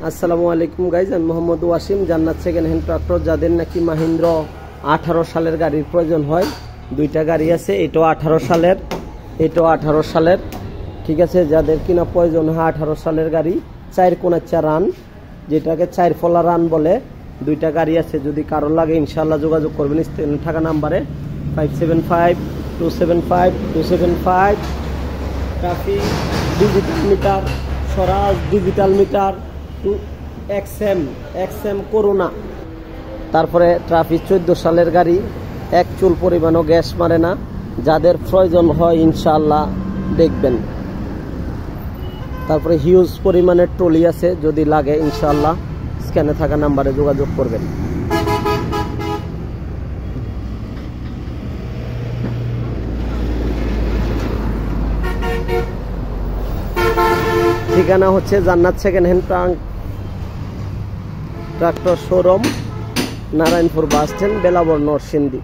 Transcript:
আসসালামু আলাইকুম গাইজ, আমি মোহাম্মদ ওয়াসিম। জান্নাত সেকেন্ড হ্যান্ড ট্রাক্টর। যাদের নাকি মাহিন্দ্র 18 সালের গাড়ির প্রয়োজন হয়, দুইটা গাড়ি আছে, এটাও 18 সালের, এটাও 18 সালের। ঠিক আছে, যাদের কিনা প্রয়োজন হয় 18 সালের গাড়ি, 4 কোণাচ্চা রান, যেটাকে 4 ফলা রান বলে, দুইটা গাড়ি আছে। যদি কারোর লাগে ইনশাআল্লাহ যোগাযোগ করবেন স্ক্রিনে থাকা নাম্বারে 575275 ট্রাফিক ডিজিটাল মিটার, স্বরাজ ডিজিটাল মিটার, এক্সএম করোনা। তারপরে ট্রাফিক 14 সালের গাড়ি, এক চুল পরিমাণও গ্যাস মারে না। যাদের প্রয়োজন হয় ইনশাআল্লাহ দেখবেন। তারপরে হিউজ পরিমাণের ট্রলি আছে, যদি লাগে ইনশাআল্লাহ স্ক্যানে থাকা নাম্বারে যোগাযোগ করবেন। ঠিকানা হচ্ছে Jannat second hand tractor showroom, Narayanpur bus stand, বেলাবর, নরসিংদী।